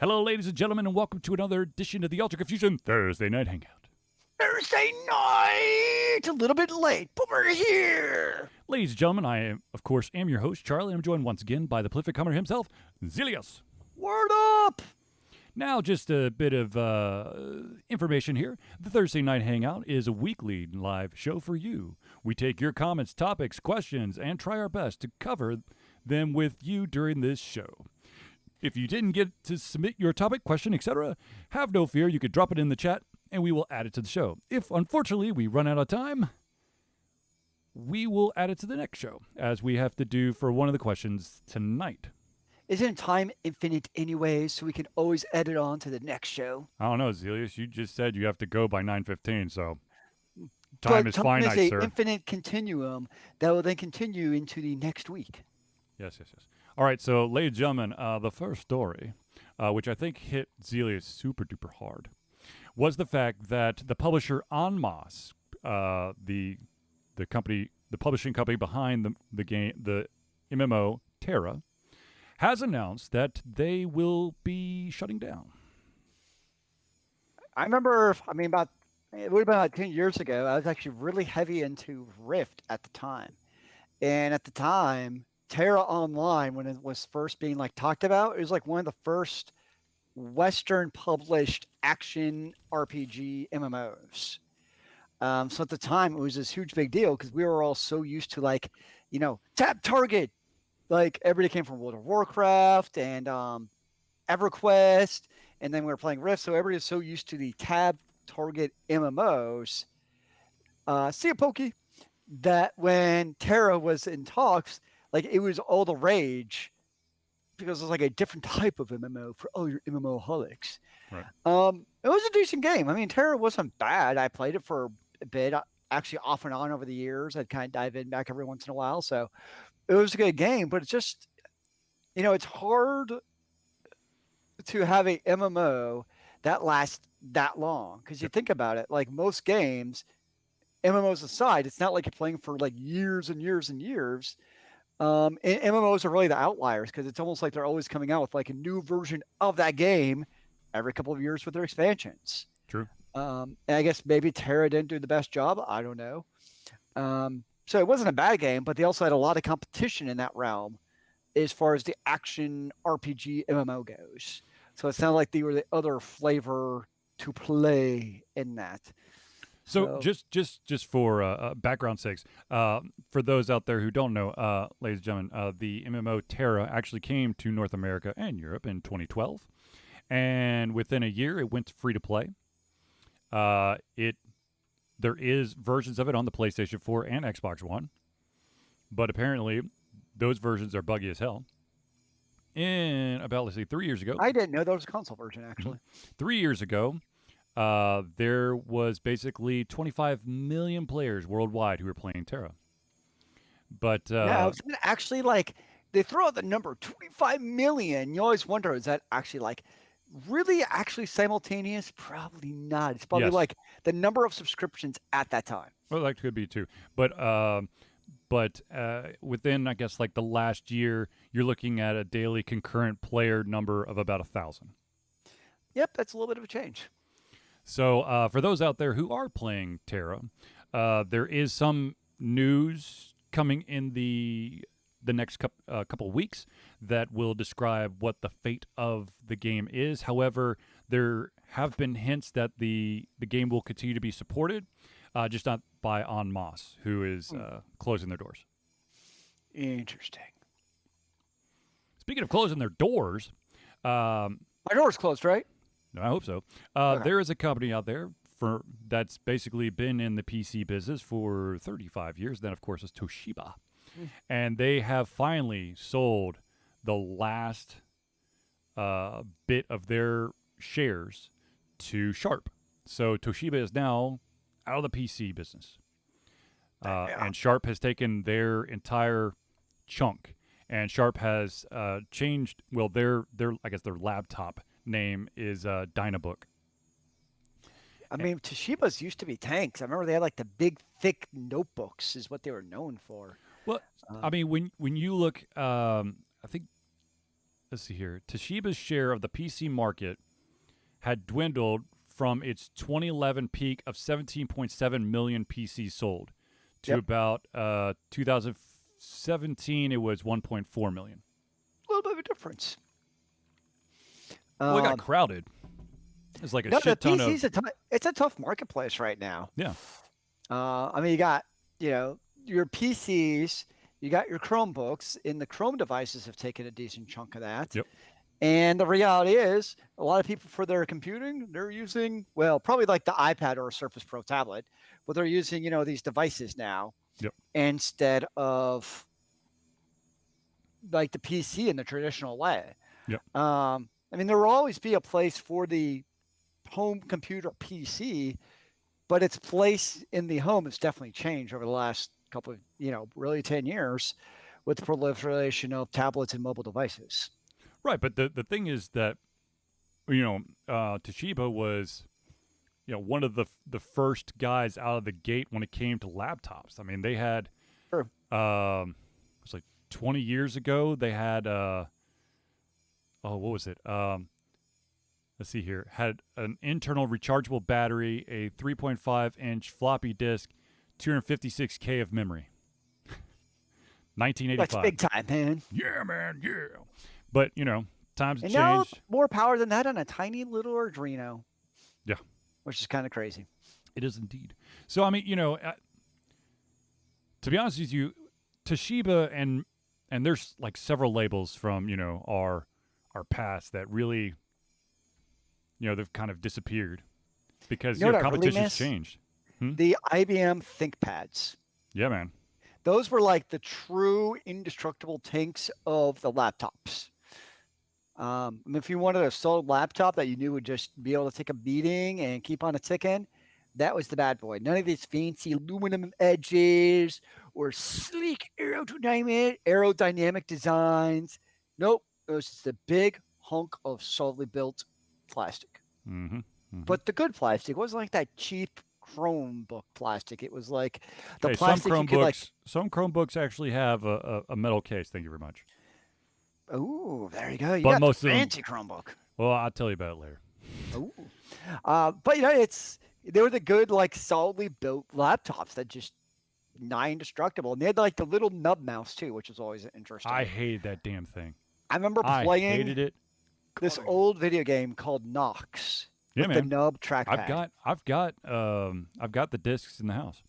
Hello, ladies and gentlemen, and welcome to another edition of the Altered Confusion Thursday Night Hangout. Thursday night! A little bit late, but we're here! Ladies and gentlemen, I, of course, am your host, Charlie, and I'm joined once again by the prolific comer himself, Zealeus. Word up! Now, just a bit of information here. The Thursday Night Hangout is a weekly live show for you. We take your comments, topics, questions, and try our best to cover them with you during this show. If you didn't get to submit your topic, question, etc., have no fear. You could drop it in the chat, and we will add it to the show. If, unfortunately, we run out of time, we will add it to the next show, as we have to do for one of the questions tonight. Isn't time infinite anyway, so we can always edit on to the next show? I don't know, Zealeus. You just said you have to go by 9:15, so time is finite, is sir. an infinite continuum that will then continue into the next week. Yes. All right, so, ladies and gentlemen, the first story, which I think hit Zealeus super duper hard, was the fact that the publisher Masse, the publishing company behind the game, the MMO Tera, has announced that they will be shutting down. I remember, it would have been about 10 years ago, I was actually really heavy into Rift at the time. And at the time, Tera Online, when it was first being talked about, it was one of the first Western published action RPG MMOs. So at the time, it was this huge big deal because we were all so used to tap target. Everybody came from World of Warcraft and EverQuest, and then we were playing Rift. So everybody was so used to the tab target MMOs. See a pokey that when Tera was in talks, it was all the rage because it was a different type of MMO for all your MMO holics. Right. It was a decent game. Tera wasn't bad. I played it for a bit, actually off and on over the years. I'd kind of dive in back every once in a while. So it was a good game, but it's just, it's hard to have a MMO that lasts that long. Because you think about it, most games, MMOs aside, it's not like you're playing for years and years and years. And MMOs are really the outliers because it's almost like they're always coming out with a new version of that game every couple of years with their expansions. True. And I guess maybe Tera didn't do the best job. I don't know. So it wasn't a bad game, but they also had a lot of competition in that realm as far as the action RPG MMO goes. So it sounded like they were the other flavor to play in that. So just for background sakes, for those out there who don't know, ladies and gentlemen, the MMO Tera actually came to North America and Europe in 2012, and within a year it went free to play. There is versions of it on the PlayStation 4 and Xbox One, but apparently those versions are buggy as hell. In about, let's see, 3 years ago. I didn't know there was a console version, actually. 3 years ago, there was basically 25 million players worldwide who were playing Tera. But yeah, I was actually they throw out the number 25 million. You always wonder, is that actually really actually simultaneous? Probably not. It's probably Yes. The number of subscriptions at that time. Well, that could be too. But within, I guess, the last year, you're looking at a daily concurrent player number of about 1,000. Yep, that's a little bit of a change. So for those out there who are playing Tera, there is some news coming in the next couple weeks that will describe what the fate of the game is. However, there have been hints that the game will continue to be supported, just not by Masse, who is closing their doors. Interesting. Speaking of closing their doors, my door's closed, right? No, I hope so. Okay. There is a company out there that's basically been in the PC business for 35 years. Then, of course, is Toshiba. And they have finally sold the last bit of their shares to Sharp. So Toshiba is now out of the PC business. And Sharp has taken their entire chunk. And Sharp has changed, well, their I guess their laptop name is Dynabook. Toshiba's used to be tanks. I remember they had the big, thick notebooks is what they were known for. Well, when you look, I think let's see here. Toshiba's share of the PC market had dwindled from its 2011 peak of 17.7 million PCs sold to about 2017. It was 1.4 million. A little bit of a difference. Well, it got crowded. It's like a shit ton of. It's a tough marketplace right now. Yeah. I mean, you got your PCs, you got your Chromebooks, and the Chrome devices have taken a decent chunk of that. Yep. And the reality is, a lot of people for their computing, they're using probably like the iPad or a Surface Pro tablet, but they're using these devices now instead of like the PC in the traditional way. Yep. I mean, there will always be a place for the home computer PC, but its place in the home has definitely changed over the last couple of, really 10 years with the proliferation of tablets and mobile devices. Right, but the thing is that, Toshiba was, one of the first guys out of the gate when it came to laptops. I mean, they had, it was like 20 years ago, they had, what was it? Let's see here. Had an internal rechargeable battery, a 3.5-inch floppy disk, 256K of memory. 1985. That's big time, man. Yeah, man, yeah. But, times have now changed. More power than that on a tiny little Arduino. Yeah. Which is kind of crazy. It is indeed. So, I mean, to be honest with you, Toshiba and there's like several labels from, our past that really, they've kind of disappeared because competition's changed. The IBM ThinkPads. Yeah, man. Those were like the true indestructible tanks of the laptops. If you wanted a solid laptop that you knew would just be able to take a beating and keep on a ticking, that was the bad boy. None of these fancy aluminum edges or sleek aerodynamic designs. Nope. It was just a big hunk of solidly built plastic. Mm-hmm. Mm-hmm. But the good plastic wasn't like that cheap Chromebook plastic. It was like the plastic some you could some Chromebooks actually have a metal case. Thank you very much. Oh, there you go. You but got most the fancy Chromebook. Well, I'll tell you about it later. But they were the good, like solidly built laptops that just nigh indestructible. And they had like the little nub mouse too, which was always interesting. I hated that damn thing. I remember playing hated it. This old video game called Nox. Yeah, with man. The nub trackpad. I've got the discs in the house.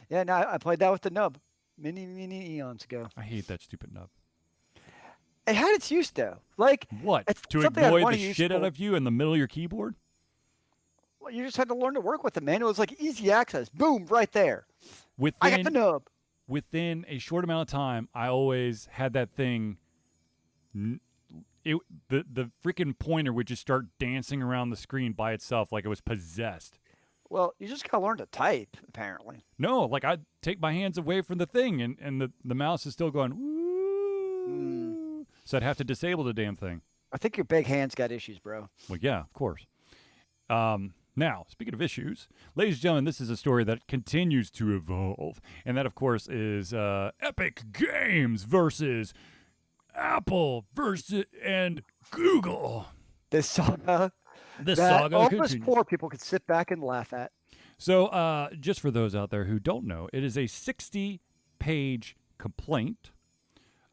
Yeah, no, I played that with the nub many eons ago. I hate that stupid nub. It had its use though. Like what? To annoy the shit out of you in the middle of your keyboard? Well, you just had to learn to work with it, man. It was like easy access. Boom, right there. I got the nub. Within a short amount of time, I always had that thing. The freaking pointer would just start dancing around the screen by itself like it was possessed. Well, you just gotta learn to type, apparently. No, like I'd take my hands away from the thing, and the mouse is still going. Woo. So I'd have to disable the damn thing. I think your big hands got issues, bro. Well, yeah, of course. Now, speaking of issues, ladies and gentlemen, this is a story that continues to evolve. And that, of course, is Epic Games versus Apple and Google. This saga almost poor people could sit back and laugh at. So just for those out there who don't know, it is a 60-page complaint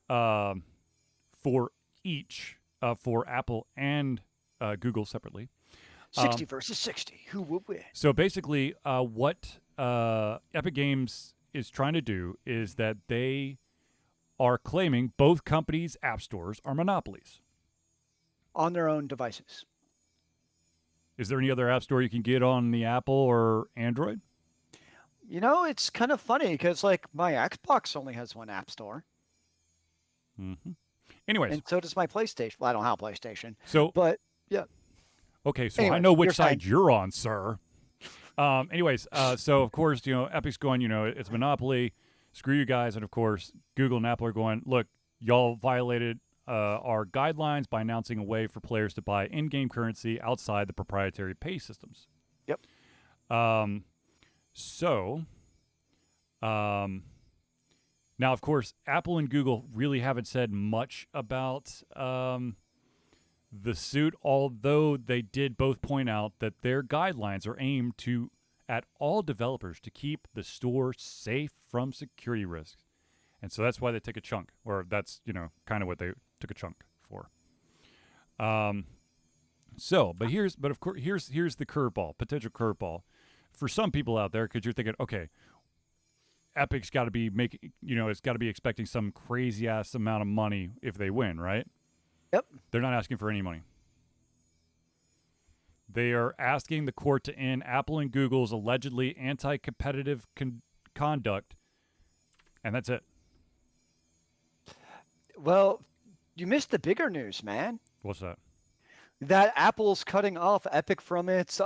for each, for Apple and Google separately. 60 versus 60. Who will win? So basically, what Epic Games is trying to do is that they are claiming both companies' app stores are monopolies. On their own devices. Is there any other app store you can get on the Apple or Android? It's kind of funny because, like, my Xbox only has one app store. Mm-hmm. Anyways. And so does my PlayStation. Well, I don't have a PlayStation. But, yeah. Okay, so I know which side you're on, sir. So, of course, Epic's going, it's monopoly. Screw you guys. And, of course, Google and Apple are going, look, y'all violated our guidelines by announcing a way for players to buy in-game currency outside the proprietary pay systems. Yep. Now, of course, Apple and Google really haven't said much about The suit, although they did both point out that their guidelines are aimed at all developers to keep the store safe from security risks. And so that's why they take a chunk, or that's, kind of what they took a chunk for. But of course, here's the curveball, potential curveball. For some people out there, because you're thinking, okay, Epic's got to be it's got to be expecting some crazy ass amount of money if they win, right? Yep. They're not asking for any money. They are asking the court to end Apple and Google's allegedly anti-competitive conduct, and that's it. Well, you missed the bigger news, man. What's that? That Apple's cutting off Epic from its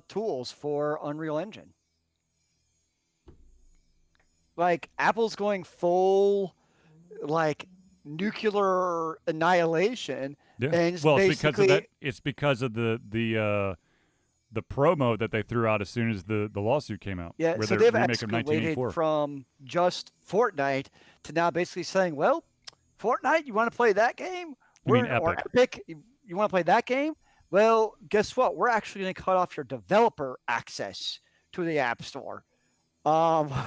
tools for Unreal Engine. Like, Apple's going full, like, nuclear annihilation. Yeah. And Well, it's it's because of that. It's because of the promo that they threw out as soon as the lawsuit came out. Yeah, where so the they've remake of escalated from just Fortnite to now basically saying, well, Fortnite, you want to play that game? You mean Or Epic. Epic, you want to play that game? Well, guess what? We're actually going to cut off your developer access to the App Store,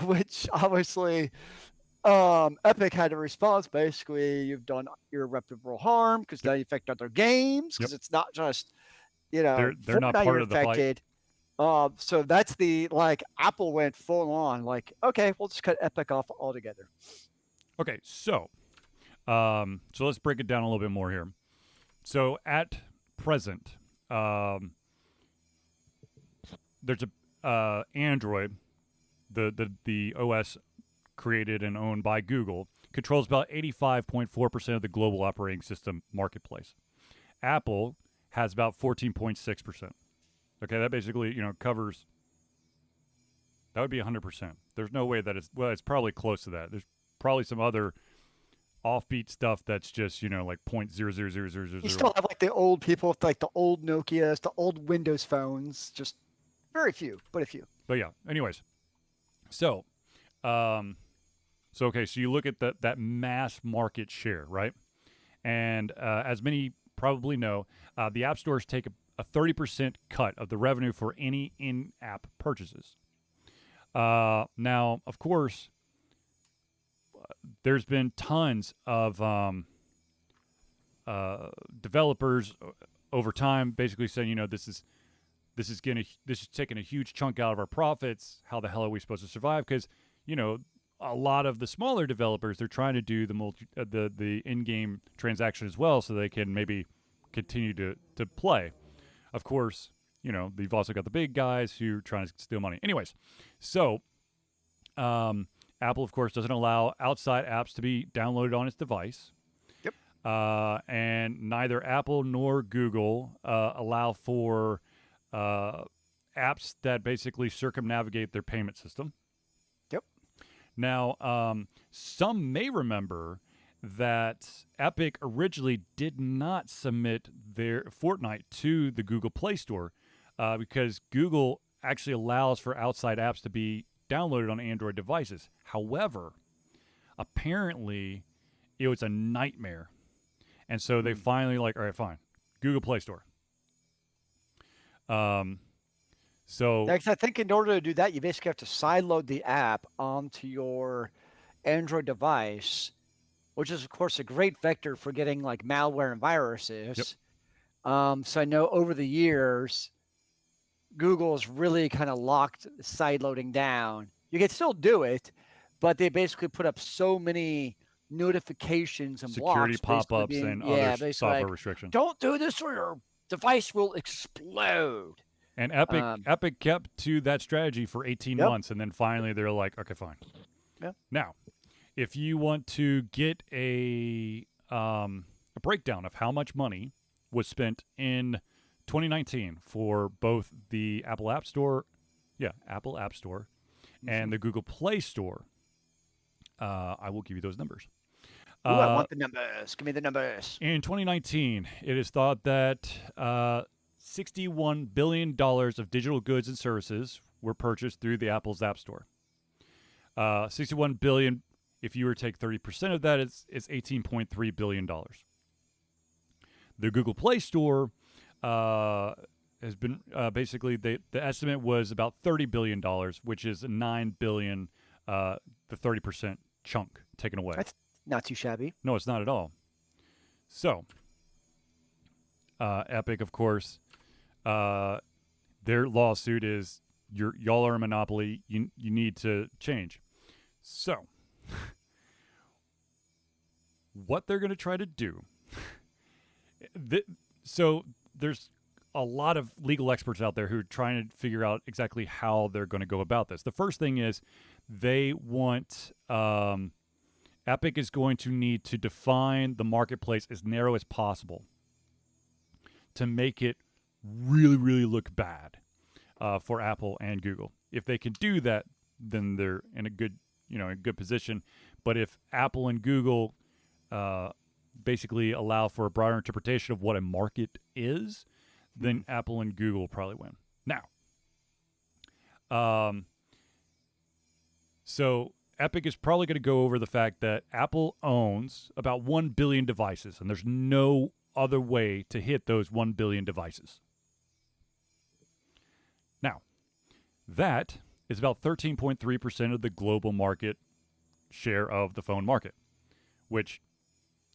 which obviously Epic had a response. Basically, you've done irreparable harm because now you affect other games because it's not just, they're not Fortnite part of the fight. affected. So that's Apple went full on okay, we'll just cut Epic off altogether. Okay, so let's break it down a little bit more here. So at present, there's a Android, the OS created and owned by Google, controls about 85.4% of the global operating system marketplace. Apple has about 14.6%. Okay, that basically, covers, that would be 100%. There's no way that it's probably close to that. There's probably some other offbeat stuff that's just, like 0.00000. You still have the old people with the old Nokias, the old Windows phones, just very few, but a few. But yeah, anyways. So, okay, so you look at that mass market share, right? And as many probably know, the app stores take a 30% cut of the revenue for any in-app purchases. Now, of course, there's been tons of developers over time basically saying, this is taking a huge chunk out of our profits. How the hell are we supposed to survive? Because, a lot of the smaller developers, they're trying to do the in-game transaction as well, so they can maybe continue to play. Of course, you've also got the big guys who are trying to steal money. Anyways, so Apple, of course, doesn't allow outside apps to be downloaded on its device. Yep. And neither Apple nor Google allow for apps that basically circumnavigate their payment system. Yep. Now, some may remember that Epic originally did not submit their Fortnite to the Google Play Store because Google actually allows for outside apps to be downloaded on Android devices. However, apparently it was a nightmare. And so they finally all right, fine, Google Play Store. So I think in order to do that, you basically have to sideload the app onto your Android device, which is, of course, a great vector for getting malware and viruses. Yep. So I know over the years, Google's really kind of locked sideloading down. You can still do it, but they basically put up so many notifications and security blocks, pop-ups and other software restrictions. Don't do this or your device will explode. And Epic kept to that strategy for 18 months, and then finally they're like, okay, fine. Yeah. Now, if you want to get a breakdown of how much money was spent in 2019 for both the Apple App Store, and the Google Play Store, I will give you those numbers. Ooh, I want the numbers. Give me the numbers. In 2019, it is thought that $61 billion of digital goods and services were purchased through the Apple's App Store. $61 billion, if you were to take 30% of that, it's $18.3 billion. The Google Play Store has been basically the estimate was about $30 billion, which is $9 billion, the 30% chunk taken away. That's not too shabby. No, it's not at all. So, Epic, of course, their lawsuit is y'all are a monopoly. You need to change. So, what they're going to try to do. So there's a lot of legal experts out there who are trying to figure out exactly how they're going to go about this. The first thing is they want Epic is going to need to define the marketplace as narrow as possible to make it really, really look bad for Apple and Google. If they can do that, then they're in a good, a good position. But if Apple and Google basically allow for a broader interpretation of what a market is, then Apple and Google will probably win. Now, so Epic is probably going to go over the fact that Apple owns about 1 billion devices, and there's no other way to hit those 1 billion devices. Now, that is about 13.3% of the global market share of the phone market, which,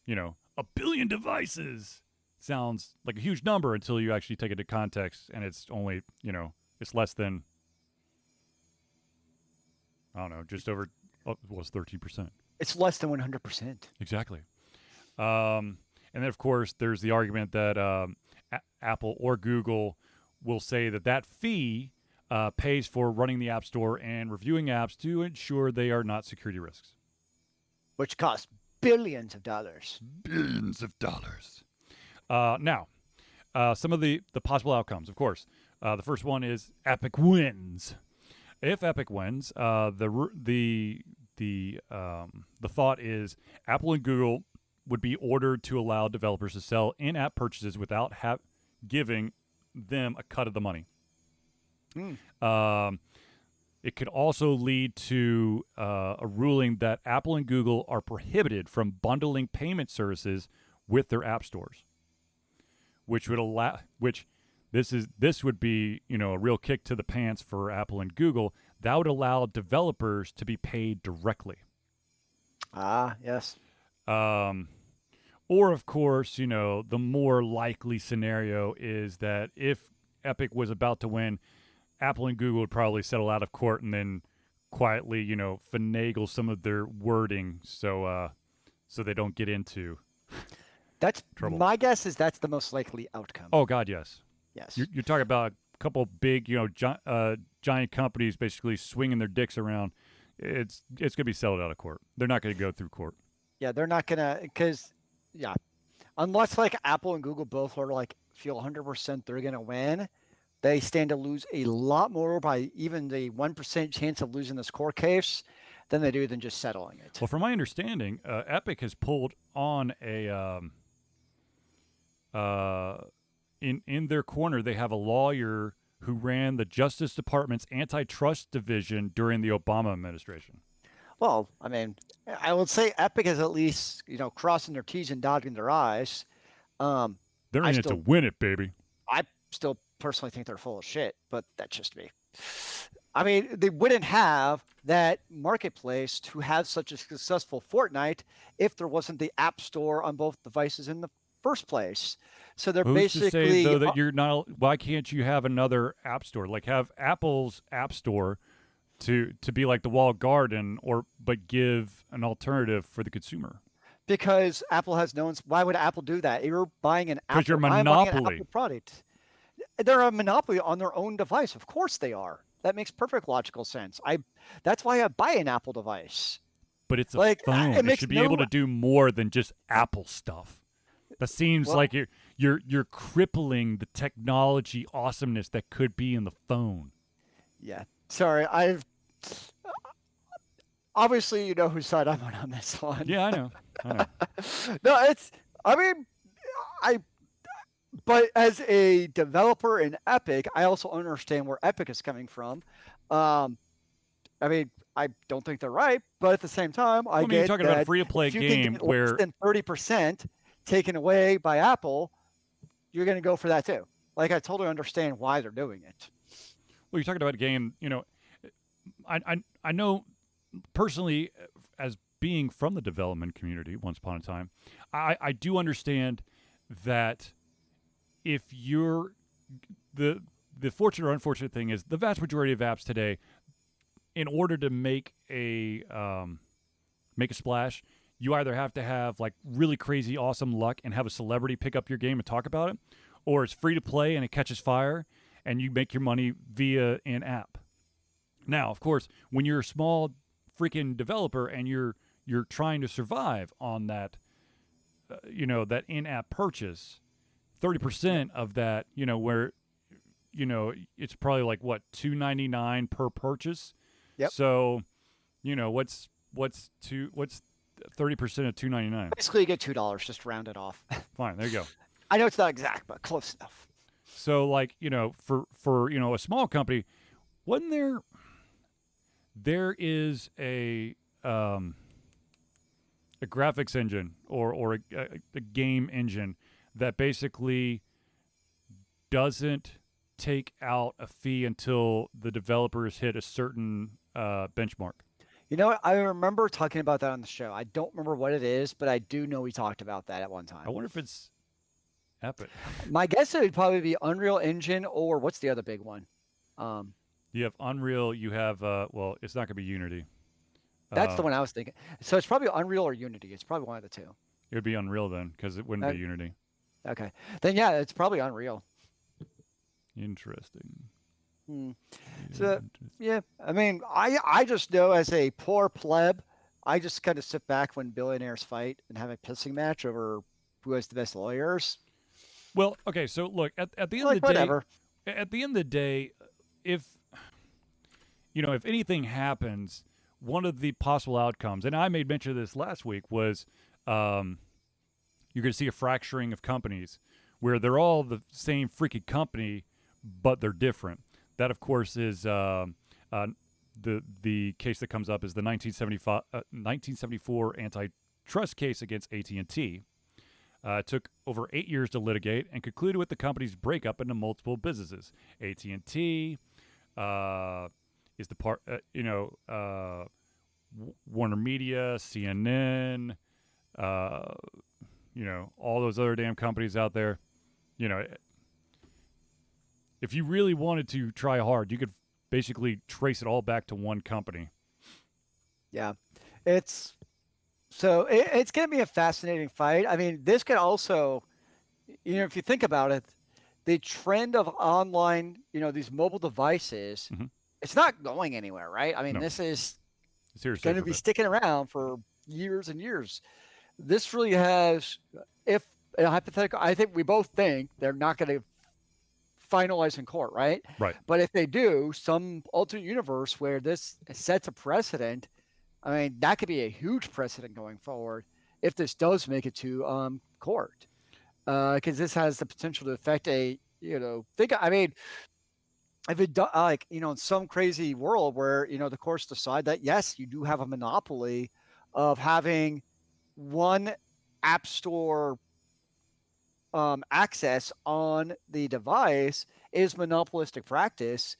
1 billion devices sounds like a huge number until you actually take it into context, and it's only, it's less than, I don't know, just over, what's 13%? It's less than 100%. Exactly. And then, of course, there's the argument that Apple or Google will say that fee pays for running the App Store and reviewing apps to ensure they are not security risks. Which costs billions of dollars. Billions of dollars. Now, some of the possible outcomes, of course. The first one is Epic wins. If Epic wins, the thought is Apple and Google would be ordered to allow developers to sell in-app purchases without giving them a cut of the money. It could also lead to a ruling that Apple and Google are prohibited from bundling payment services with their app stores, which would allow, this would be, a real kick to the pants for Apple and Google. That would allow developers to be paid directly. Ah, yes. Or, of course, the more likely scenario is that if Epic was about to win, Apple and Google would probably settle out of court and then quietly, finagle some of their wording so they don't get into trouble. My guess is that's the most likely outcome. Oh, God, yes. Yes. You're talking about a couple big, giant companies basically swinging their dicks around. It's going to be settled out of court. They're not going to go through court. Yeah, they're not going to, because, unless Apple and Google both are feel 100% they're going to win, they stand to lose a lot more by even the 1% chance of losing this court case than they do than just settling it. Well, from my understanding, Epic has pulled on a in their corner. They have a lawyer who ran the Justice Department's antitrust division during the Obama administration. Well, I mean, I would say Epic is at least crossing their T's and dotting their I's. They're in it to win it, baby. I still personally think they're full of shit, but that's just me. I mean, they wouldn't have that marketplace to have such a successful Fortnite if there wasn't the App Store on both devices in the first place. So they're Who's basically to say, though, that you're not. Why can't you have another App Store? Have Apple's App Store to be like the walled garden, but give an alternative for the consumer. Because Apple has no. Why would Apple do that? You're buying an Apple. Because you're a monopoly. An Apple product. They're a monopoly on their own device. Of course they are. That makes perfect logical sense. That's why I buy an Apple device. But it's a phone. It should be able to do more than just Apple stuff. That seems like you're crippling the technology awesomeness that could be in the phone. Yeah. Sorry, obviously you know whose side I'm on this one. Yeah, I know. No, but as a developer in Epic, I also understand where Epic is coming from. I mean, I don't think they're right, but at the same time, you're talking about a free-to-play game where less than 30% taken away by Apple, you're going to go for that too. Like I totally understand why they're doing it. Well, you're talking about a game. I know personally, as being from the development community once upon a time, I do understand that if you're the fortunate or unfortunate thing is the vast majority of apps today, in order to make a splash, you either have to have like really crazy awesome luck and have a celebrity pick up your game and talk about it, or it's free to play and it catches fire and you make your money via an app. Now, of course, when you're a small freaking developer and you're trying to survive on that that in-app purchase, 30% of that, where it's probably like what, $2.99 per purchase. Yep. So, what's 30% of $2.99? Basically, you get $2, just to round it off. Fine, there you go. I know it's not exact, but close enough. So, like, for a small company, wasn't there is a graphics engine or a game engine that basically doesn't take out a fee until the developers hit a certain benchmark. You know what? I remember talking about that on the show. I don't remember what it is, but I do know we talked about that at one time. I wonder if it's Epic. My guess it would probably be Unreal Engine, or what's the other big one? You have Unreal. You have well, it's not going to be Unity. That's the one I was thinking. So it's probably Unreal or Unity. It's probably one of the two. It would be Unreal then, because it wouldn't be Unity. Okay. Then yeah, it's probably Unreal. Interesting. So yeah, I mean, I just know as a poor pleb, I just kind of sit back when billionaires fight and have a pissing match over who has the best lawyers. Well, okay, so look, at the end of the day, whatever. At the end of the day, if anything happens, one of the possible outcomes, and I made mention of this last week, was you're going to see a fracturing of companies where they're all the same freaking company, but they're different. That, of course, is the case that comes up is the 1974 antitrust case against AT&T. It took over 8 years to litigate and concluded with the company's breakup into multiple businesses. AT&T is the part, Warner Media, CNN, all those other damn companies out there. If you really wanted to try hard, you could basically trace it all back to one company. Yeah, it's going to be a fascinating fight. I mean, this could also, if you think about it, the trend of online, these mobile devices, it's not going anywhere, right? I mean, this is going to be sticking around for years and years. This really has, if a hypothetical, I think we both think they're not going to finalize in court, right? Right. But if they do, some alternate universe where this sets a precedent, I mean, that could be a huge precedent going forward if this does make it to court, because this has the potential to affect if it in some crazy world where the courts decide that yes, you do have a monopoly of having one app store access on the device is monopolistic practice.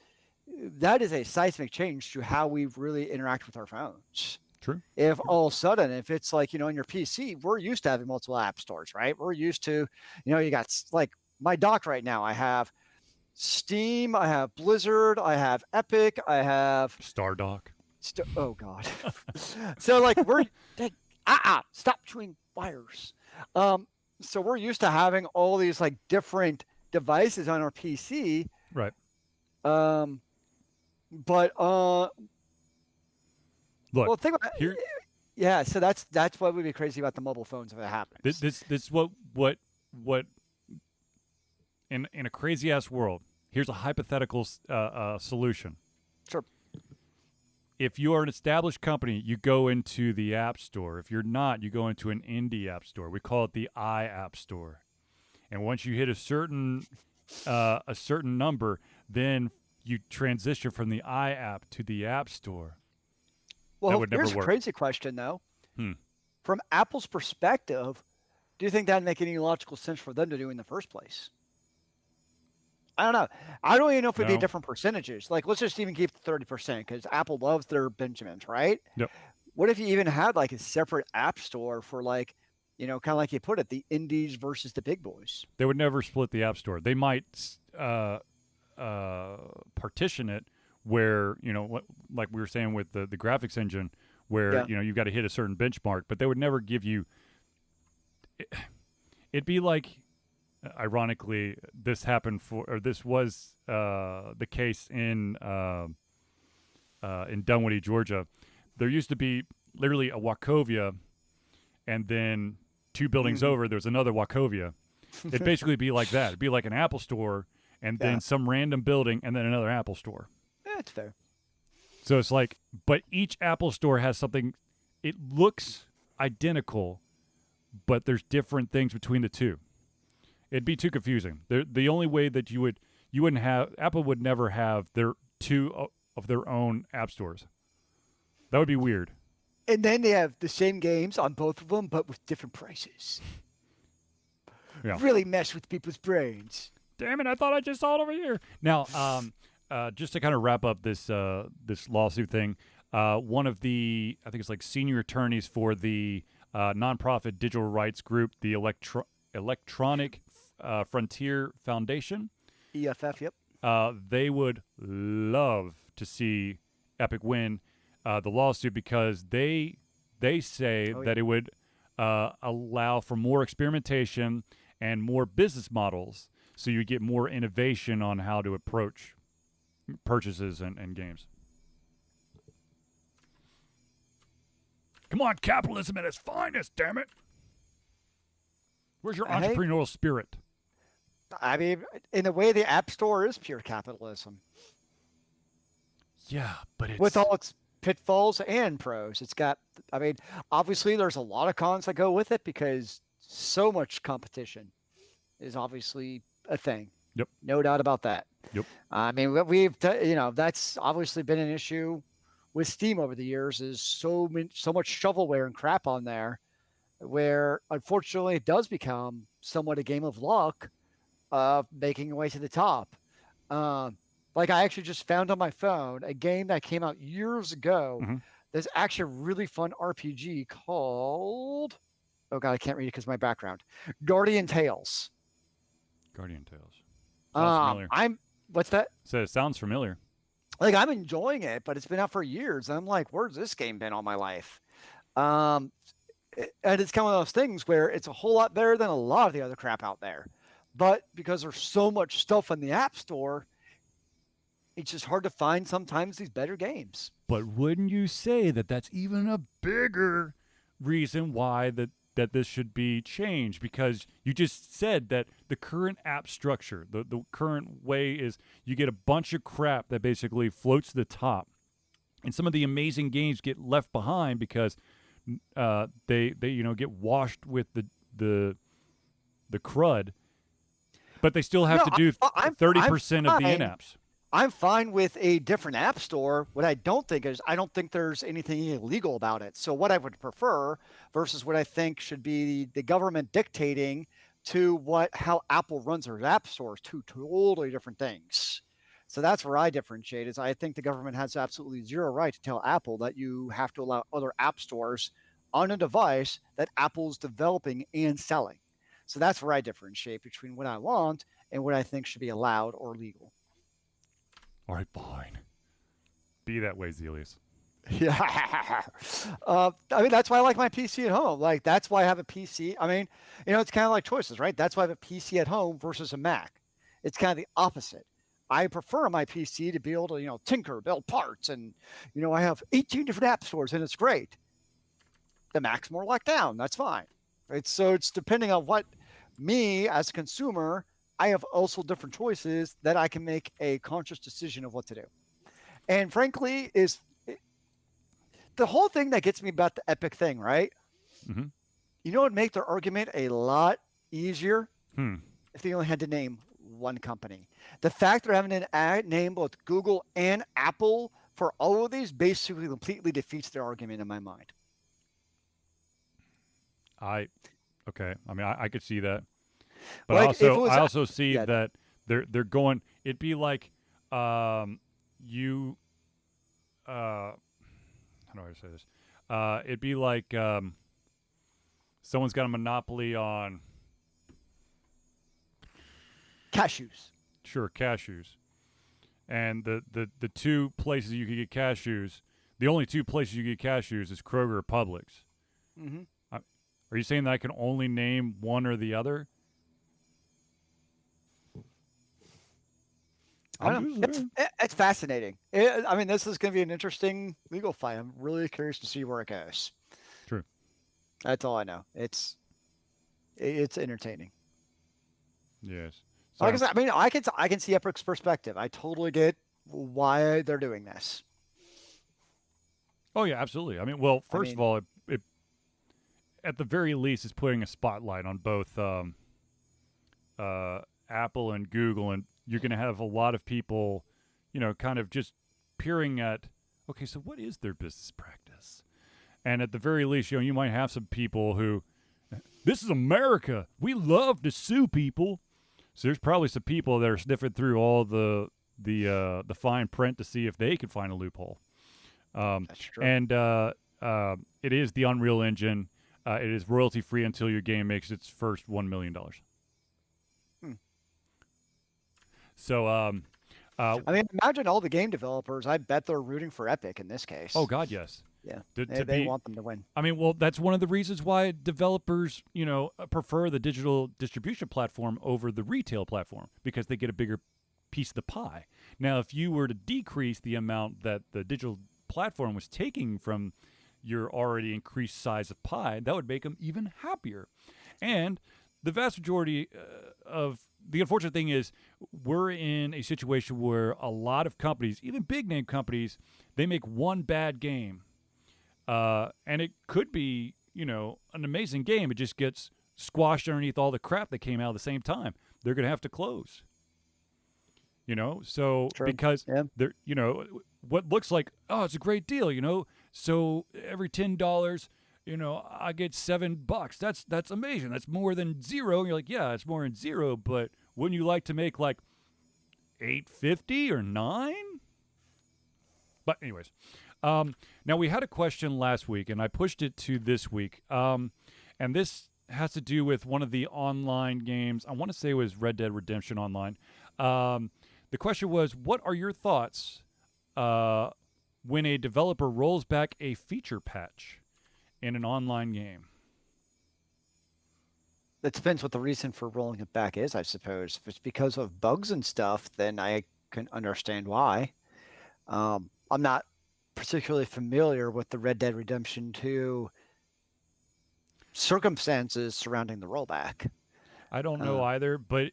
That is a seismic change to how we really interact with our phones. True. If all of a sudden, if it's like, in your PC, we're used to having multiple app stores, right? We're used to, you got like my dock right now. I have Steam, I have Blizzard, I have Epic, I have Stardock. Oh God. So like we're like, stop chewing wires. So we're used to having all these like different devices on our PC. Right. But look, well, think about here. Yeah, so that's what would be crazy about the mobile phones if it happens. This what in a crazy ass world. Here's a hypothetical solution. Sure. If you are an established company, you go into the App Store. If you're not, you go into an indie app store. We call it the iApp Store. And once you hit a certain number, then you transition from the iApp to the App Store. Well, that would never here's work. A crazy question, though. From Apple's perspective, do you think that would make any logical sense for them to do in the first place? I don't know. I don't even know if it'd be No. different percentages. Like, let's just even keep the 30% because Apple loves their Benjamins, right? Yep. What if you even had like a separate app store for like, kind of like you put it, the indies versus the big boys? They would never split the App Store. They might partition it where, like we were saying with the graphics engine, where, Yeah. you've got to hit a certain benchmark, but they would never give you. It'd be like, ironically, this was the case in Dunwoody, Georgia. There used to be literally a Wachovia, and then 2 buildings over, there's another Wachovia. It'd basically be like that. It'd be like an Apple store, and then some random building, and then another Apple store. That's fair. So it's like, but each Apple store has something. It looks identical, but there's different things between the two. It'd be too confusing. The only way that you wouldn't have, Apple would never have their 2 of their own app stores. That would be weird. And then they have the same games on both of them, but with different prices. Yeah. Really mess with people's brains. Damn it! I thought I just saw it over here. Now, just to kind of wrap up this lawsuit thing, one of the, I think it's like senior attorneys for the nonprofit digital rights group, the Electronic Frontier Foundation. EFF, yep. They would love to see Epic win the lawsuit because they say that it would allow for more experimentation and more business models, so you get more innovation on how to approach purchases and games. Come on, capitalism at its finest, damn it! Where's your entrepreneurial spirit? I mean, in a way, the App Store is pure capitalism. Yeah, but it's... with all its pitfalls and pros. It's got, I mean, obviously there's a lot of cons that go with it because so much competition is obviously a thing. Yep. No doubt about that. Yep. I mean, that's obviously been an issue with Steam over the years, is so much shovelware and crap on there, where unfortunately it does become somewhat a game of luck of making your way to the top. Like I actually just found on my phone a game that came out years ago. There's actually a really fun RPG called, oh God, I can't read it because of my background. Guardian Tales. Guardian Tales. Sounds familiar. What's that? So it sounds familiar. Like I'm enjoying it, but it's been out for years. I'm like, where's this game been all my life? And it's kind of one of those things where it's a whole lot better than a lot of the other crap out there. But because there's so much stuff in the App Store, it's just hard to find sometimes these better games. But wouldn't you say that that's even a bigger reason why that this should be changed? Because you just said that the current app structure, the current way is you get a bunch of crap that basically floats to the top. And some of the amazing games get left behind because they get washed with the crud. But they still have to do 30% of the in-apps. I'm fine with a different app store. What I don't think there's anything illegal about it. So what I would prefer versus what I think should be the government dictating to how Apple runs their app stores, two totally different things. So that's where I differentiate, is I think the government has absolutely zero right to tell Apple that you have to allow other app stores on a device that Apple's developing and selling. So that's where I differentiate between what I want and what I think should be allowed or legal. All right, fine. Be that way, Zealeus. Yeah. I mean, that's why I like my PC at home. Like, that's why I have a PC. I mean, it's kind of like choices, right? That's why I have a PC at home versus a Mac. It's kind of the opposite. I prefer my PC to be able to, tinker, build parts, and, I have 18 different app stores, and it's great. The Mac's more locked down. That's fine. It's depending on what me as a consumer, I have also different choices that I can make a conscious decision of what to do. And frankly, is the whole thing that gets me about the Epic thing, right? Mm-hmm. It would make their argument a lot easier if they only had to name one company. The fact they're having to name both Google and Apple for all of these basically completely defeats their argument in my mind. Okay. I mean, I could see that. But Like, I also see that They're going. It'd be like you. How do I say this? It'd be like someone's got a monopoly on Cashews. sure cashews, and the two places you could get cashews, the only two places you get cashews is Kroger or Publix. Mm-hmm. Are you saying that I can only name one or the other? I don't know. It's fascinating. I mean, this is going to be an interesting legal fight. I'm really curious to see where it goes. True. That's all I know. It's entertaining. Yes. Like I said, I mean, I can see Epic's perspective. I totally get why they're doing this. Oh yeah, absolutely. I mean, well, first of all, it at the very least is putting a spotlight on both Apple and Google, and you're going to have a lot of people, kind of just peering at, okay, so what is their business practice? And at the very least, you might have some people who, this is America. We love to sue people. So there's probably some people that are sniffing through all the fine print to see if they can find a loophole. That's true. And it is the Unreal Engine. It is royalty free until your game makes its first $1 million. So, I mean, imagine all the game developers. I bet they're rooting for Epic in this case. Oh God, yes. Yeah, they want them to win. I mean, well, that's one of the reasons why developers, prefer the digital distribution platform over the retail platform, because they get a bigger piece of the pie. Now, if you were to decrease the amount that the digital platform was taking from your already increased size of pie, that would make them even happier. And the vast majority of the unfortunate thing is we're in a situation where a lot of companies, even big name companies, they make one bad game. And it could be, an amazing game. It just gets squashed underneath all the crap that came out at the same time. They're going to have to close. So True. Because they're, what looks like, oh, it's a great deal, so every $10, I get $7. That's amazing. That's more than zero. And you're like, yeah, it's more than zero, but wouldn't you like to make like $8.50 or $9? But anyways, now we had a question last week, and I pushed it to this week. And this has to do with one of the online games. I want to say it was Red Dead Redemption Online. The question was, what are your thoughts when a developer rolls back a feature patch in an online game? It depends what the reason for rolling it back is, I suppose. If it's because of bugs and stuff, then I can understand why. I'm not particularly familiar with the Red Dead Redemption 2 circumstances surrounding the rollback. I don't know either, but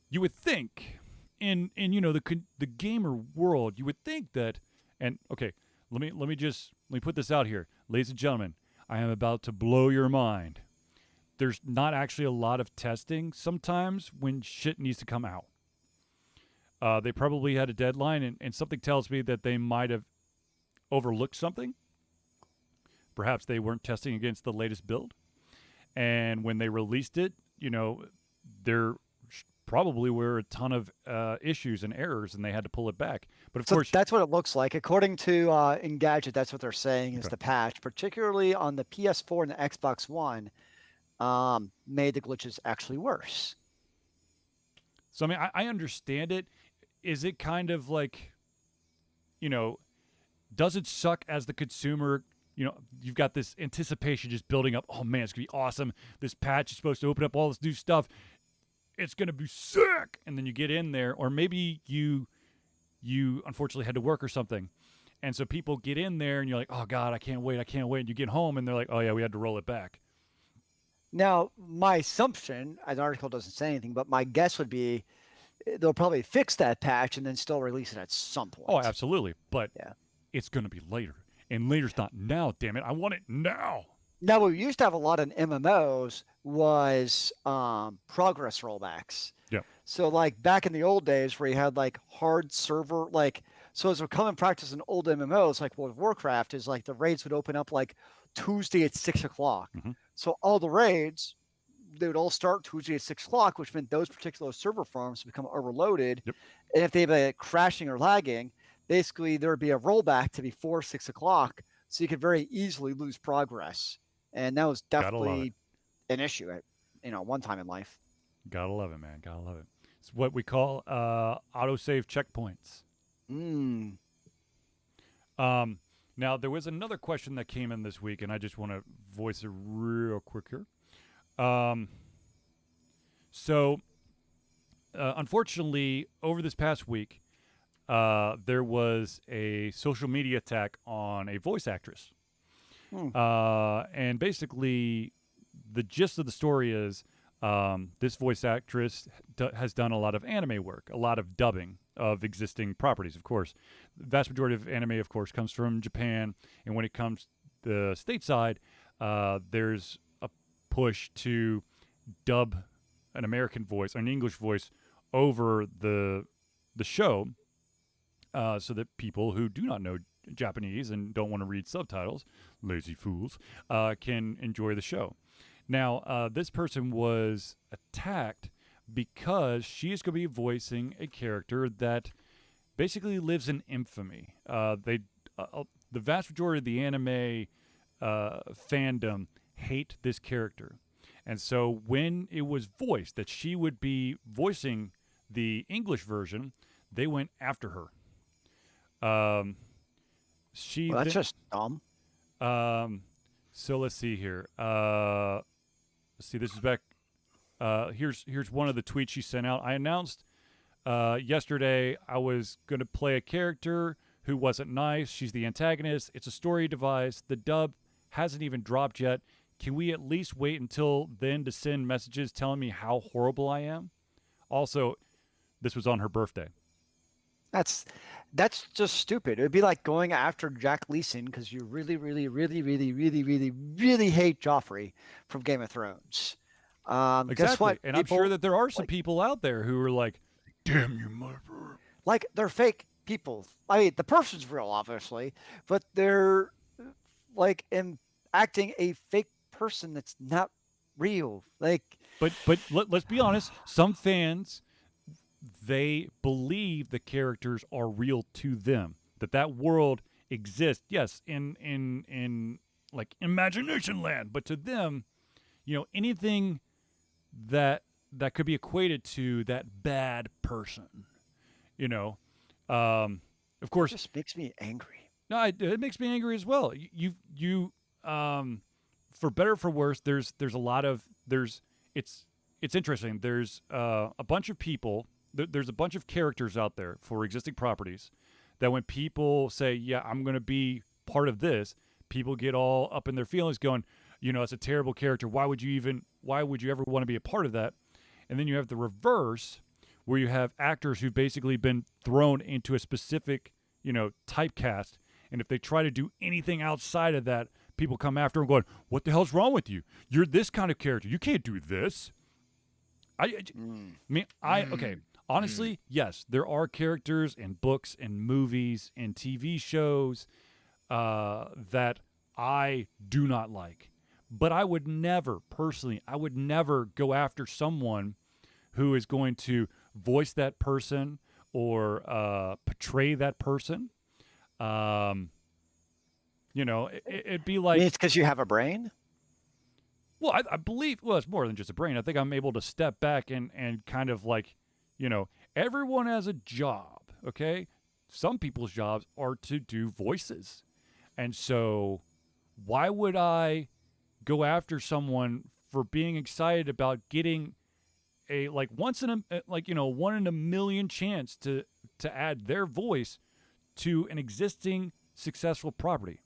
you would think in the gamer world, you would think that, and okay, let me put this out here, ladies and gentlemen. I am about to blow your mind. There's not actually a lot of testing sometimes when shit needs to come out. They probably had a deadline, and something tells me that they might have overlooked something. Perhaps they weren't testing against the latest build. And when they released it, there probably were a ton of issues and errors, and they had to pull it back. But of course, that's what it looks like. According to Engadget, that's what they're saying is the patch, particularly on the PS4 and the Xbox One, made the glitches actually worse. So, I mean, I understand it. Is it kind of like, does it suck as the consumer? You've got this anticipation just building up. Oh, man, it's going to be awesome. This patch is supposed to open up all this new stuff. It's going to be sick. And then you get in there, or maybe you unfortunately had to work or something. And so people get in there, and you're like, oh, God, I can't wait. And you get home, and they're like, oh, yeah, we had to roll it back. Now, my assumption, the article doesn't say anything, but my guess would be they'll probably fix that patch and then still release it at some point. Oh, absolutely. But it's going to be later. And later's not now, damn it. I want it now. Now, what we used to have a lot in MMOs was progress rollbacks. Yeah. So, like, back in the old days where you had, like, hard server, like, so as a common practice in old MMOs, like World of Warcraft, is, like, the raids would open up, like, Tuesday at 6 o'clock. Mm-hmm. So all the raids they would all start Tuesday at 6 o'clock, which meant those particular server farms become overloaded. Yep. And if they have a crashing or lagging, basically there would be a rollback to before 6 o'clock, so you could very easily lose progress. And that was Gotta love it. definitely an issue at one time in life. Gotta love it, man. Gotta love it. It's what we call autosave checkpoints. Now, there was another question that came in this week, and I just want to voice it real quick here. Unfortunately, over this past week, there was a social media attack on a voice actress. And basically, the gist of the story is this voice actress has done a lot of anime work, a lot of dubbing of existing properties, of course. The vast majority of anime, of course, comes from Japan. And when it comes to the stateside, there's a push to dub an American voice, an English voice, over the show so that people who do not know Japanese and don't want to read subtitles, lazy fools, can enjoy the show. Now, this person was attacked because she is going to be voicing a character that basically lives in infamy. The vast majority of the anime fandom hate this character. And so when it was voiced that she would be voicing the English version, they went after her. That's just dumb. So let's see here. Let's see, this is back. Here's one of the tweets she sent out. I announced yesterday I was going to play a character who wasn't nice. She's the antagonist. It's a story device. The dub hasn't even dropped yet. Can we at least wait until then to send messages telling me how horrible I am? Also, this was on her birthday. That's just stupid. It would be like going after Jack Leeson because you really, really, really, really, really, really, really hate Joffrey from Game of Thrones. Exactly. Guess what? And I'm sure that there are some people out there who are like, damn you, mother. Like, they're fake people. I mean, the person's real, obviously, but they're like acting a fake person that's not real. Like, but let's be honest. Some fans, they believe the characters are real to them, that world exists. Yes, in like imagination land, but to them, anything that could be equated to that bad person, of course, it just makes me angry. No, it makes me angry as well. You for better or for worse, there's a lot of it's interesting. There's a bunch of people. There's a bunch of characters out there for existing properties that when people say, yeah, I'm going to be part of this, people get all up in their feelings going, it's a terrible character. Why would you ever want to be a part of that? And then you have the reverse where you have actors who've basically been thrown into a specific, typecast. And if they try to do anything outside of that, people come after them going, what the hell's wrong with you? You're this kind of character. You can't do this. Okay. Honestly, yes, there are characters in books and movies and TV shows that I do not like. But I would never, personally, go after someone who is going to voice that person or portray that person. It'd be like... It's because you have a brain? Well, I believe, it's more than just a brain. I think I'm able to step back and kind of like, everyone has a job, okay? Some people's jobs are to do voices. And so why would I go after someone for being excited about getting a one in a million chance to add their voice to an existing successful property?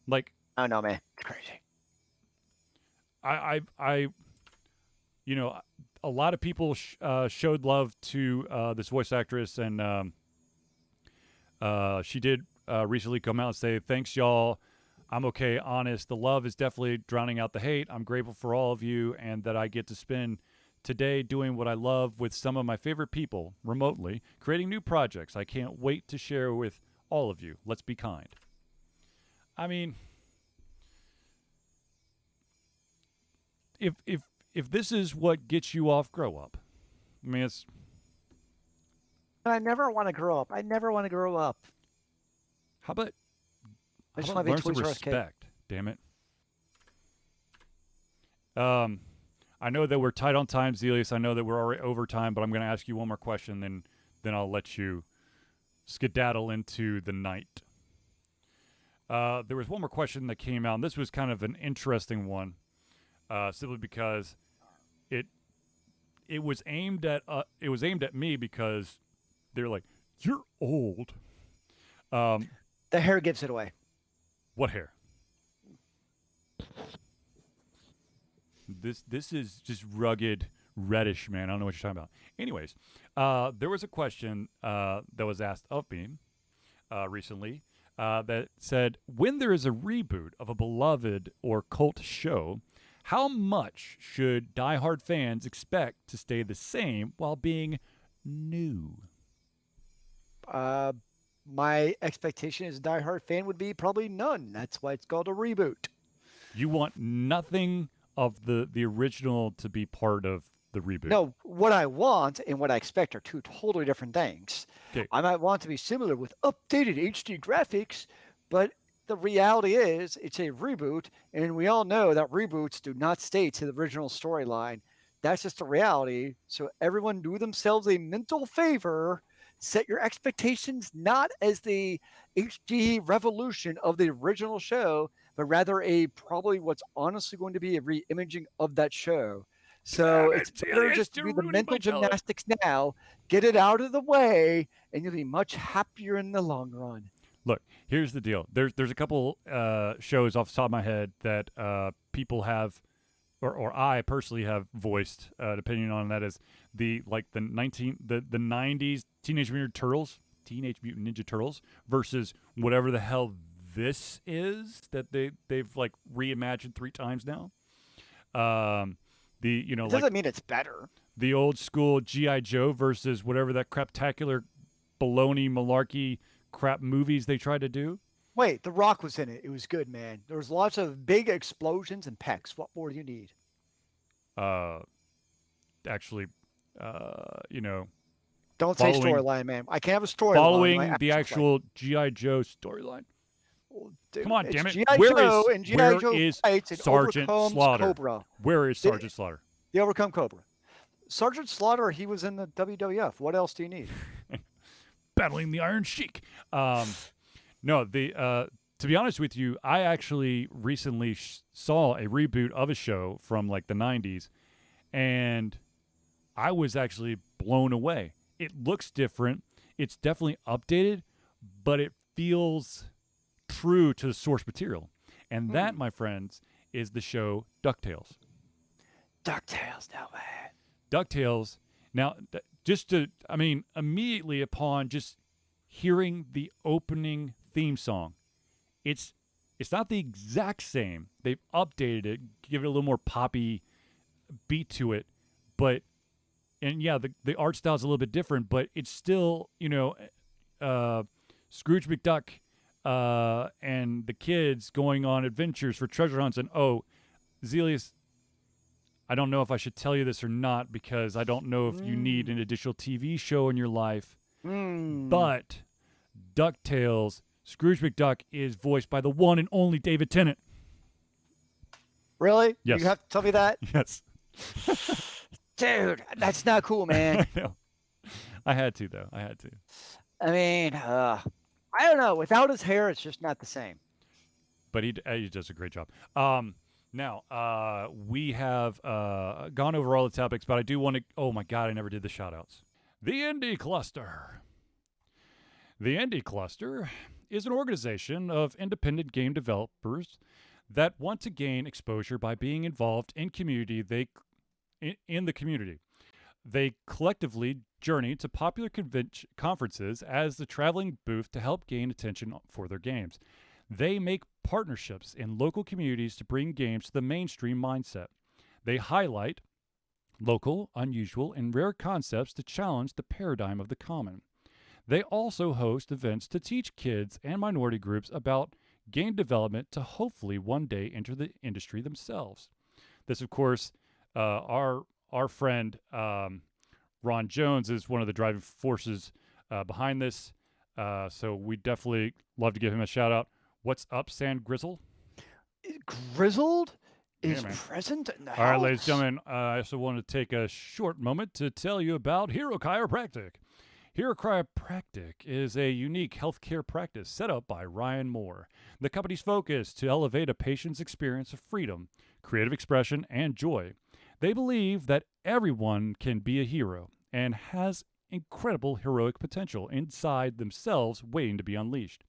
Like, oh no, man, it's crazy. A lot of people showed love to this voice actress, and she did recently come out and say, thanks, y'all. I'm okay, honest. The love is definitely drowning out the hate. I'm grateful for all of you, and that I get to spend today doing what I love with some of my favorite people remotely, creating new projects I can't wait to share with all of you. Let's be kind. I mean... if this is what gets you off, grow up. I mean, it's. I never want to grow up. I never want to grow up. How about I just learn want to some be a Toys R Us kid. respect? Damn it. I know that we're tight on time, Zealeus. I know that we're already over time, but I'm going to ask you one more question, then I'll let you skedaddle into the night. There was one more question that came out, and this was kind of an interesting one, simply because it was aimed at me because they're like, "You're old." The hair gives it away. What hair? This is just rugged reddish, man. I don't know what you're talking about. Anyways, there was a question that was asked of me recently that said, when there is a reboot of a beloved or cult show, how much should diehard fans expect to stay the same while being new? My expectation as a diehard fan would be probably none. That's why it's called a reboot. You want nothing of the original to be part of the reboot? No, what I want and what I expect are two totally different things. Okay. I might want to be similar with updated HD graphics, but the reality is it's a reboot, and we all know that reboots do not stay to the original storyline. That's just the reality. So everyone do themselves a mental favor. Set your expectations not as the HD revolution of the original show, but rather probably what's honestly going to be a re-imaging of that show. So it's better just to do the mental gymnastics now, get it out of the way, and you'll be much happier in the long run. Look, here's the deal. There's a couple shows off the top of my head that people have, or I personally have voiced opinion on. That is the 90s Teenage Mutant Ninja Turtles versus whatever the hell this is that they've like reimagined 3 times now. It doesn't mean it's better. The old school G.I. Joe versus whatever that craptacular baloney malarkey crap movies they tried to do. Wait, The Rock was in it. It was good, man. There was lots of big explosions and pecs. What more do you need? Actually, Don't say storyline, man. I can't have a storyline. Following the actual G.I. Joe storyline. Oh, dude, come on, damn it. Where is Sergeant Slaughter? Cobra. Where is Sergeant Slaughter? They overcome Cobra. Sergeant Slaughter, he was in the WWF. What else do you need? Battling the Iron Sheik. No, to be honest with you, I actually recently saw a reboot of a show from like the 90s, and I was actually blown away. It looks different. It's definitely updated, but it feels true to the source material. And that, my friends, is the show DuckTales. DuckTales, now, man. DuckTales. Now, immediately upon just hearing the opening theme song, it's not the exact same. They've updated it, give it a little more poppy beat to it, but the art style is a little bit different, but it's still, Scrooge McDuck and the kids going on adventures for treasure hunts. And Zealeus, I don't know if I should tell you this or not, because I don't know if you need an additional TV show in your life. But DuckTales, Scrooge McDuck is voiced by the one and only David Tennant. Really? Yes. You have to tell me that? Yes. Dude, that's not cool, man. I know. I had to, though. I mean, I don't know. Without his hair, it's just not the same. But he does a great job. Now, we have gone over all the topics, but I do want to... Oh, my God, I never did the shout-outs. The Indie Cluster. The Indie Cluster is an organization of independent game developers that want to gain exposure by being involved in in the community. They collectively journey to popular conferences as the traveling booth to help gain attention for their games. They make partnerships in local communities to bring games to the mainstream mindset. They highlight local, unusual, and rare concepts to challenge the paradigm of the common. They also host events to teach kids and minority groups about game development to hopefully one day enter the industry themselves. This, of course, our friend Ron Jones is one of the driving forces behind this. So we definitely love to give him a shout out. What's up, Sand Grizzle? Grizzled is man. present in the house. All right, ladies and gentlemen, I also want to take a short moment to tell you about Hero Chiropractic. Hero Chiropractic is a unique healthcare practice set up by Ryan Moore. The company's focus to elevate a patient's experience of freedom, creative expression, and joy. They believe that everyone can be a hero and has incredible heroic potential inside themselves waiting to be unleashed.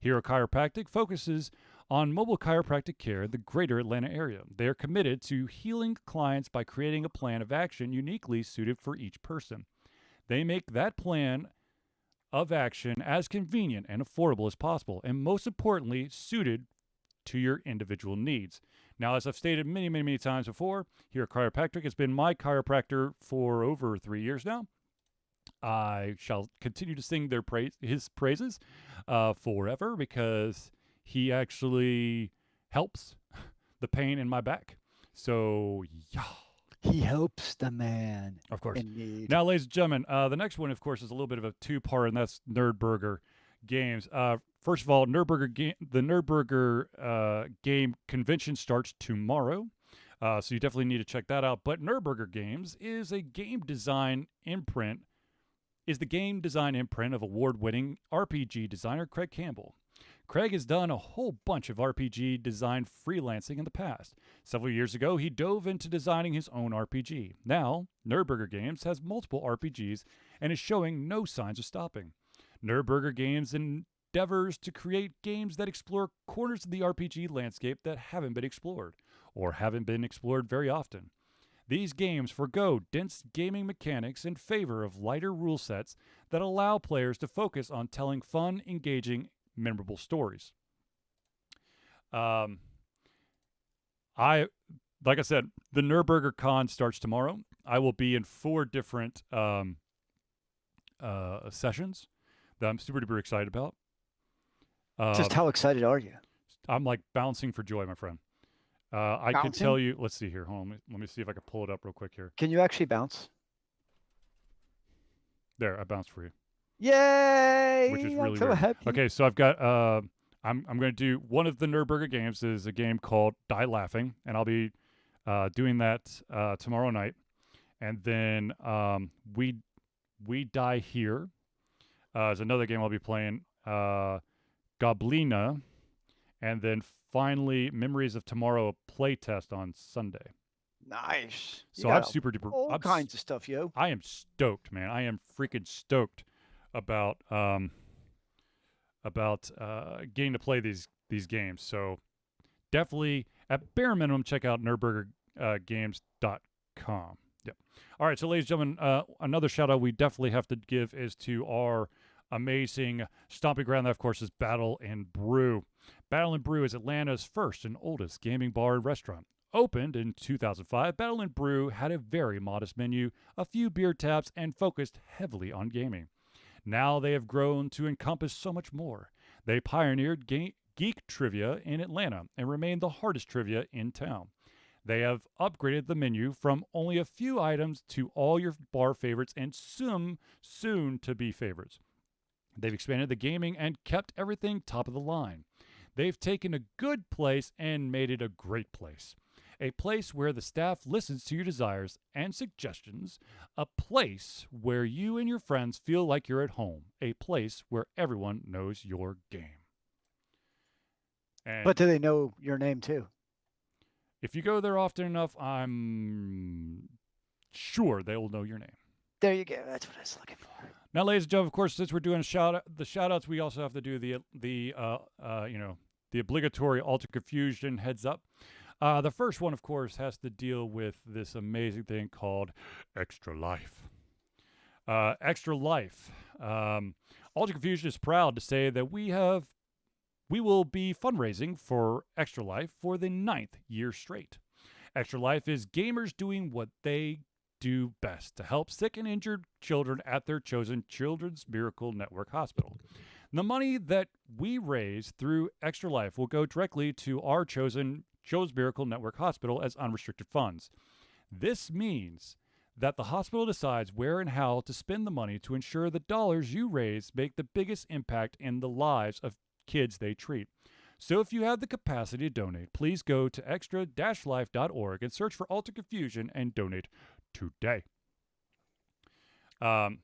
Hero Chiropractic focuses on mobile chiropractic care in the greater Atlanta area. They are committed to healing clients by creating a plan of action uniquely suited for each person. They make that plan of action as convenient and affordable as possible, and most importantly, suited to your individual needs. Now, as I've stated many times before, Hero Chiropractic has been my chiropractor for over 3 years now. I shall continue to sing his praises forever because he actually helps the pain in my back. So, yeah. He helps the man. Of course. In need. Now, ladies and gentlemen, the next one, of course, is a little bit of a two-part, and that's Nurburger games. First of all, the Nurburger game convention starts tomorrow. So you definitely need to check that out. But Nurburger Games is the game design imprint of award-winning RPG designer Craig Campbell. Craig has done a whole bunch of RPG design freelancing in the past. Several years ago, he dove into designing his own RPG. Now, Nurburger Games has multiple RPGs and is showing no signs of stopping. Nurburger Games endeavors to create games that explore corners of the RPG landscape that haven't been explored, or haven't been explored very often. These games forgo dense gaming mechanics in favor of lighter rule sets that allow players to focus on telling fun, engaging, memorable stories. Like I said, the Nurburgercon starts tomorrow. I will be in 4 different sessions that I'm super duper excited about. Just how excited are you? I'm like bouncing for joy, my friend. I can tell you. Let's see here. Hold on. Let me see if I can pull it up real quick here. Can you actually bounce? There, I bounced for you. Yay! Which is really I'm so weird. happy. Okay, so I've got. I'm going to do one of the Nurburger games. Is a game called Die Laughing, and I'll be doing that tomorrow night. And then we Die Here is another game I'll be playing. Goblina, and then finally Memories of Tomorrow, a playtest on Sunday. Nice. So I'm super duper. All kinds of stuff, yo. I am stoked, man. I am freaking stoked about getting to play these games. So definitely, at bare minimum, check out NurburgerGames.com. Yep. All right, so ladies and gentlemen, another shout out we definitely have to give is to our amazing stomping ground that, of course, is Battle and Brew. Battle and Brew is Atlanta's first and oldest gaming bar and restaurant. Opened in 2005, Battle and Brew had a very modest menu, a few beer taps, and focused heavily on gaming. Now they have grown to encompass so much more. They pioneered geek trivia in Atlanta and remain the hardest trivia in town. They have upgraded the menu from only a few items to all your bar favorites and some soon-to-be favorites. They've expanded the gaming and kept everything top of the line. They've taken a good place and made it a great place. A place where the staff listens to your desires and suggestions. A place where you and your friends feel like you're at home. A place where everyone knows your game. And but do they know your name too? If you go there often enough, I'm sure they will know your name. There you go. That's what I was looking for. Now, ladies and gentlemen, of course, since we're doing the shout-outs, we also have to do the obligatory Altered Confusion heads up. The first one, of course, has to deal with this amazing thing called Extra Life. Extra Life. Altered Confusion is proud to say that we will be fundraising for Extra Life for the 9th year straight. Extra Life is gamers doing what they do best to help sick and injured children at their chosen Children's Miracle Network hospital. The money that we raise through Extra Life will go directly to our chosen Children's Miracle Network Hospital as unrestricted funds. This means that the hospital decides where and how to spend the money to ensure the dollars you raise make the biggest impact in the lives of kids they treat. So if you have the capacity to donate, please go to extra-life.org and search for Altered Confusion and donate today.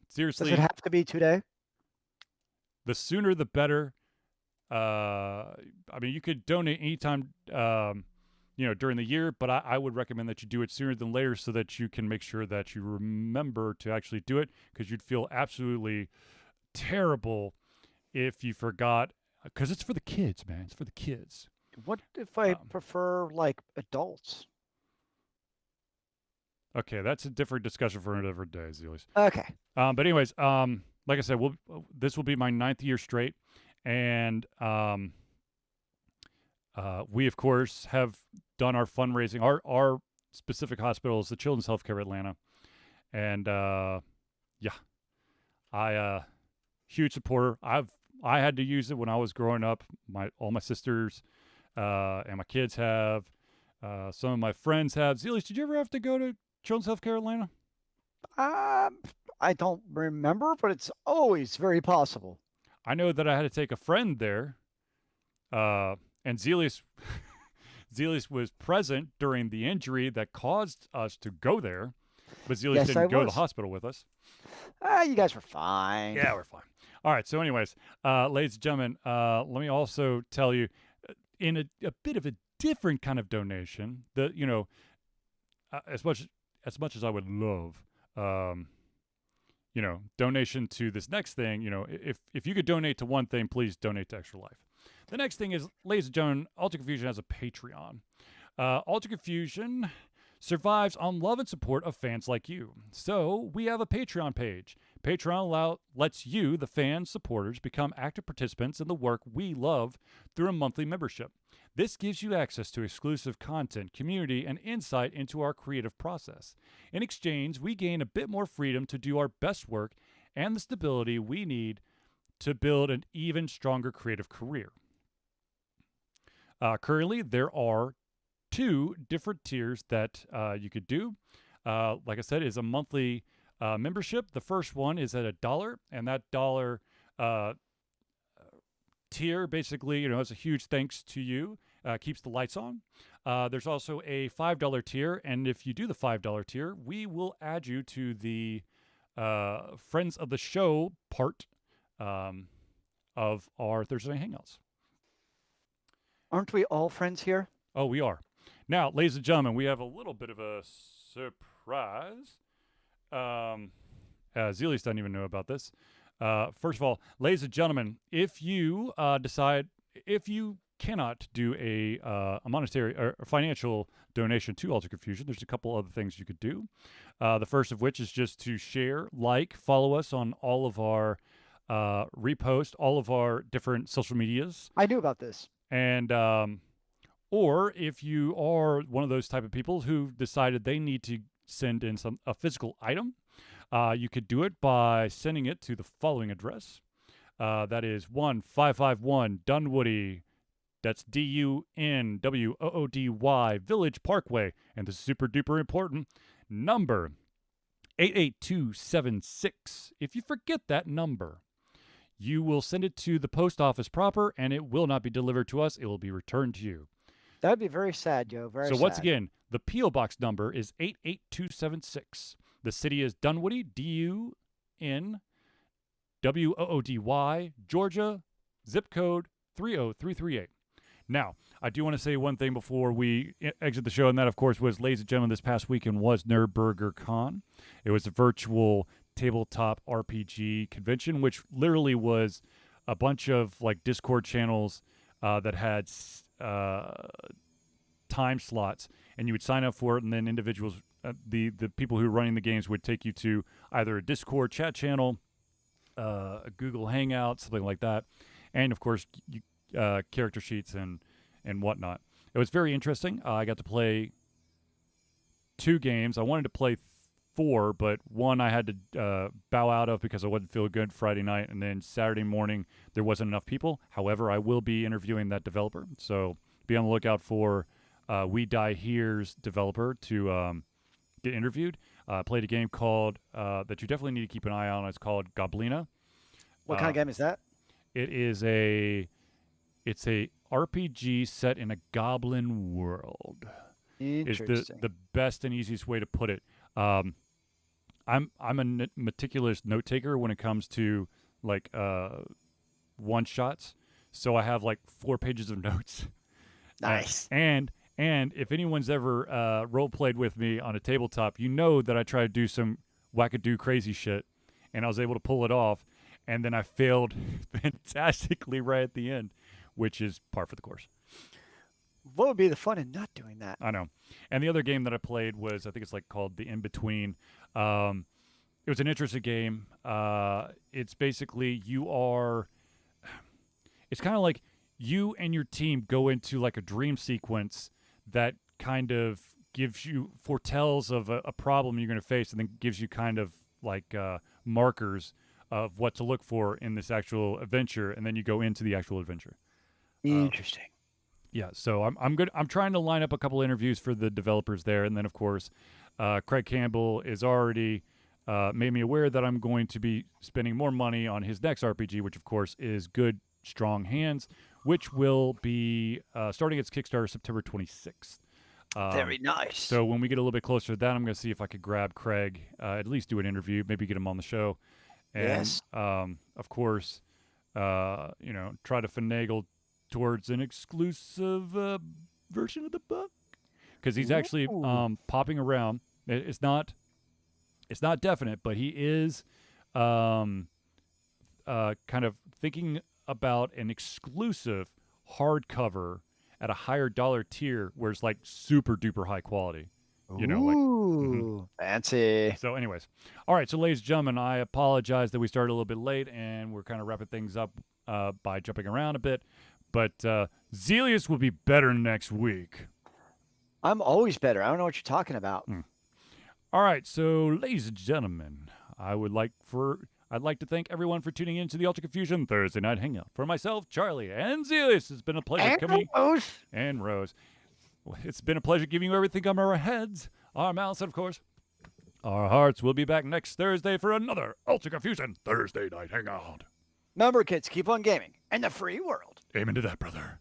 Seriously, Does it have to be today? the sooner the better. You could donate anytime, during the year, but I would recommend that you do it sooner than later so that you can make sure that you remember to actually do it, because you'd feel absolutely terrible if you forgot, because it's for the kids, man. It's for the kids. What if I prefer like adults? Okay, that's a different discussion for another day, Zealeus. Okay. But anyways, like I said, this will be my 9th year straight, and we of course have done our fundraising. Our specific hospital is the Children's Healthcare Atlanta, and I huge supporter. I had to use it when I was growing up. All my sisters and my kids have. Some of my friends have. Zealeus, did you ever have to go to Children's Healthcare Atlanta? I don't remember, but it's always very possible. I know that I had to take a friend there, and Zealeus was present during the injury that caused us to go there, but Zealeus didn't go to the hospital with us. You guys were fine. Yeah, we're fine. All right, so anyways, ladies and gentlemen, let me also tell you, in a bit of a different kind of donation, as much as I would love, donation to this next thing, if you could donate to one thing, please donate to Extra Life. The next thing is, ladies and gentlemen, Altered Confusion has a Patreon. Altered Confusion survives on love and support of fans like you. So we have a Patreon page. Patreon lets you, the fans, supporters, become active participants in the work we love through a monthly membership. This gives you access to exclusive content, community, and insight into our creative process. In exchange, we gain a bit more freedom to do our best work and the stability we need to build an even stronger creative career. Currently, there are 2 different tiers that you could do. Like I said, is a monthly membership. The first one is at $1, and that $1 tier basically, it's a huge thanks to you. Keeps the lights on. There's also a $5 tier, and if you do the $5 tier, we will add you to the Friends of the Show part of our Thursday Night Hangouts. Aren't we all friends here? Oh, we are. Now, ladies and gentlemen, we have a little bit of a surprise. Zealeus doesn't even know about this. First of all, ladies and gentlemen, if you if you cannot do a monetary or financial donation to Altered Confusion, there's a couple other things you could do. The first of which is just to share, follow us on all of our repost, all of our different social medias. I knew about this. And or if you are one of those type of people who decided they need to send in a physical item, you could do it by sending it to the following address. That is 1551 Dunwoody. That's DUNWOODY Village Parkway. And this is super duper important. Number 88276. If you forget that number, you will send it to the post office proper, and it will not be delivered to us. It will be returned to you. That would be very sad, Joe. Very sad. So once again, the P.O. Box number is 88276. The city is Dunwoody, DUNWOODY, Georgia, zip code 30338. Now, I do want to say one thing before we exit the show, and that, of course, was, ladies and gentlemen, this past weekend was Nurburgercon. It was a virtual tabletop RPG convention, which literally was a bunch of Discord channels that had time slots, and you would sign up for it, and then individuals, the people who were running the games would take you to either a Discord chat channel, a Google Hangout, something like that, and of course character sheets and whatnot. It was very interesting. I got to play 2 games. I wanted to play 4, but one I had to bow out of because I wasn't feeling good Friday night, and then Saturday morning there wasn't enough people. However, I will be interviewing that developer, so be on the lookout for We Die Here's developer to get interviewed. Played a game called that you definitely need to keep an eye on. It's called Goblina. What kind of game is that? It's a RPG set in a goblin world. Is Interesting. the best and easiest way to put it. I'm a meticulous note taker when it comes to like one shots. So I have like 4 pages of notes. Nice. And if anyone's ever role played with me on a tabletop, you know that I try to do some wackadoo crazy shit, and I was able to pull it off, and then I failed fantastically right at the end, which is par for the course. What would be the fun in not doing that? I know. And the other game that I played was, I think it's like called The In-Between. It was an interesting game. It's basically it's kind of like you and your team go into like a dream sequence that kind of foretells of a problem you're going to face, and then gives you kind of like markers of what to look for in this actual adventure, and then you go into the actual adventure. Interesting. Yeah, so I'm good. I'm trying to line up a couple interviews for the developers there, and then of course, Craig Campbell is already made me aware that I'm going to be spending more money on his next RPG, which of course is Good Strong Hands, which will be starting its Kickstarter September 26th. Very nice. So when we get a little bit closer to that, I'm going to see if I could grab Craig, at least do an interview, maybe get him on the show, and Yes. of course, try to finagle towards an exclusive version of the book, because he's actually popping around. It's not definite, but he is kind of thinking about an exclusive hardcover at a higher dollar tier where it's like super duper high quality. Fancy. So anyways, all right, so ladies and gentlemen, I apologize that we started a little bit late and we're kind of wrapping things up by jumping around a bit, but Zealeus will be better next week. I'm always better. I don't know what you're talking about. All right, so ladies and gentlemen, I'd like to thank everyone for tuning in to the Ultra Confusion Thursday Night Hangout. For myself, Charlie, and Zealeus, it's been a pleasure coming. And Rose. It's been a pleasure giving you everything on our heads, our mouths, and of course, our hearts. We'll be back next Thursday for another Ultra Confusion Thursday Night Hangout. Remember, kids, keep on gaming in the free world. Amen to that, brother.